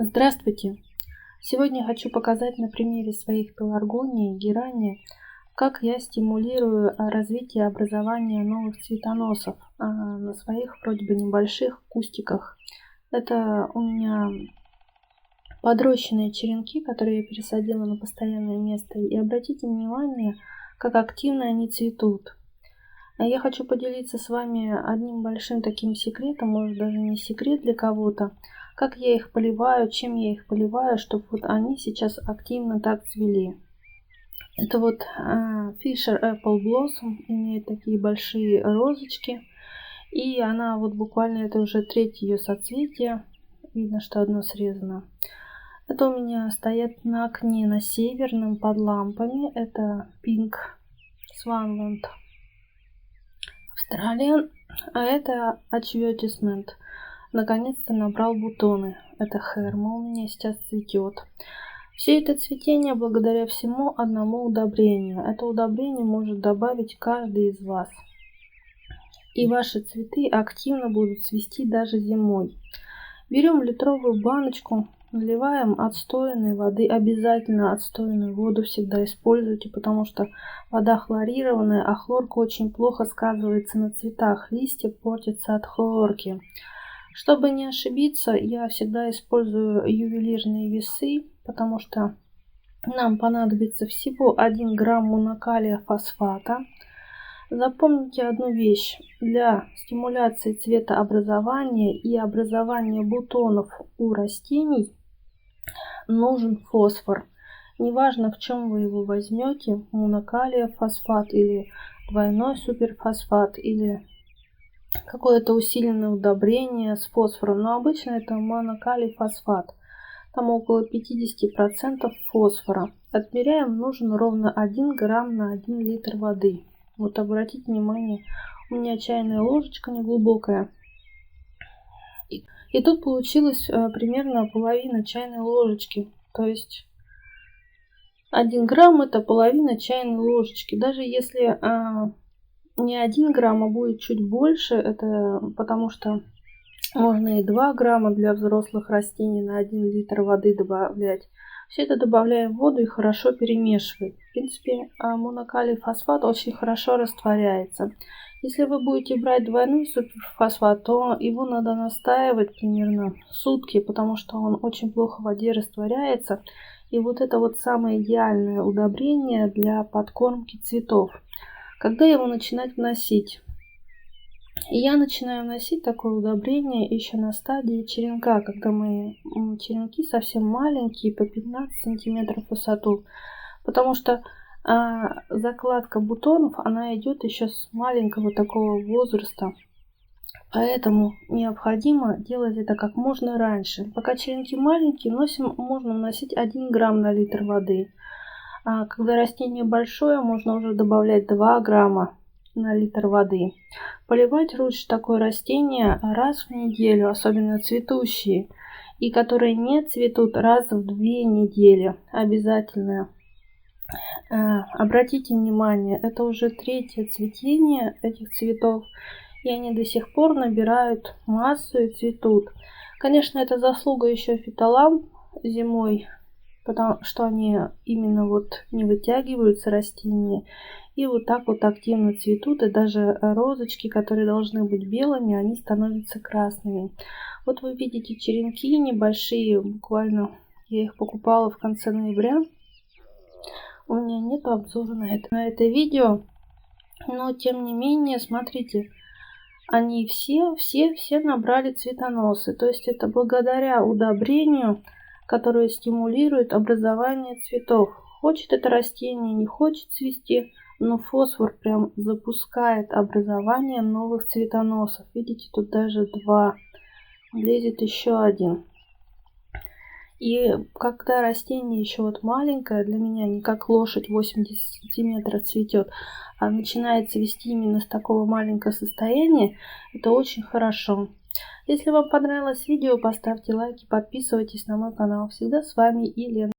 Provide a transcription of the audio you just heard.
Здравствуйте! Сегодня хочу показать на примере своих пеларгонии и герани, как я стимулирую развитие образования новых цветоносов на своих вроде бы небольших кустиках. Это у меня подрощенные черенки, которые я пересадила на постоянное место. И обратите внимание, как активно они цветут. Я хочу поделиться с вами одним большим таким секретом, может даже не секрет для кого-то, как я их поливаю, чем я их поливаю, чтобы вот они сейчас активно так цвели. Это вот Fisher Apple Blossom, имеет такие большие розочки, и она вот буквально, это уже третье ее соцветие, видно, что одно срезано. Это у меня стоят на окне на северном под лампами, это Pink Swanland Australian, а это Advertisement. Наконец-то набрал бутоны. Это Herma у меня сейчас цветет. Все это цветение благодаря всему одному удобрению. Это удобрение может добавить каждый из вас. И ваши цветы активно будут цвести даже зимой. Берем литровую баночку, наливаем отстойной воды. Обязательно отстойную воду всегда используйте, потому что вода хлорированная, а хлорка очень плохо сказывается на цветах. Листья портятся от хлорки. Чтобы не ошибиться, я всегда использую ювелирные весы, потому что нам понадобится всего 1 грамм монокалия фосфата. Запомните одну вещь. Для стимуляции цветообразования и образования бутонов у растений нужен фосфор. Неважно, в чем вы его возьмете, монокалия фосфат или двойной суперфосфат или какое-то усиленное удобрение с фосфором, но обычно это монокалий фосфат. Там около 50% фосфора. Отмеряем, нужен ровно 1 грамм на 1 литр воды. Вот обратите внимание, у меня чайная ложечка неглубокая. И тут получилось примерно половина чайной ложечки. То есть 1 грамм это половина чайной ложечки. Даже если не 1 грамм, а будет чуть больше, это потому что можно и 2 грамма для взрослых растений на 1 литр воды добавлять. Все это добавляем в воду и хорошо перемешиваем. В принципе, монокалий фосфат очень хорошо растворяется. Если вы будете брать двойной суперфосфат, то его надо настаивать примерно сутки, потому что он очень плохо в воде растворяется. И вот это вот самое идеальное удобрение для подкормки цветов. Когда его начинать вносить? Я начинаю вносить такое удобрение еще на стадии черенка, когда мои черенки совсем маленькие, по 15 сантиметров в высоту. Потому что закладка бутонов, она идет еще с маленького такого возраста. Поэтому необходимо делать это как можно раньше. Пока черенки маленькие, можно вносить 1 грамм на литр воды. А когда растение большое, можно уже добавлять 2 грамма на литр воды. Поливать лучше такое растение раз в неделю, особенно цветущие, и которые не цветут раз в 2 недели. Обязательно. Обратите внимание, это уже третье цветение этих цветов, и они до сих пор набирают массу и цветут. Конечно, это заслуга еще фитоламп зимой, потому что они именно вот не вытягиваются растения и вот так вот активно цветут, и даже розочки, которые должны быть белыми, они становятся красными. Вот вы видите черенки небольшие, буквально я их покупала в конце ноября. У меня нет обзора на это видео, но тем не менее, смотрите, они все набрали цветоносы, то есть это благодаря удобрению, которое стимулирует образование цветов. Хочет это растение, не хочет цвести, но фосфор прям запускает образование новых цветоносов. Видите, тут даже 2, лезет еще 1. И когда растение еще вот маленькое, для меня не как лошадь 80 сантиметров цветет, а начинает цвести именно с такого маленького состояния, это очень хорошо. Если вам понравилось видео, поставьте лайки, подписывайтесь на мой канал. Всегда с вами Елена.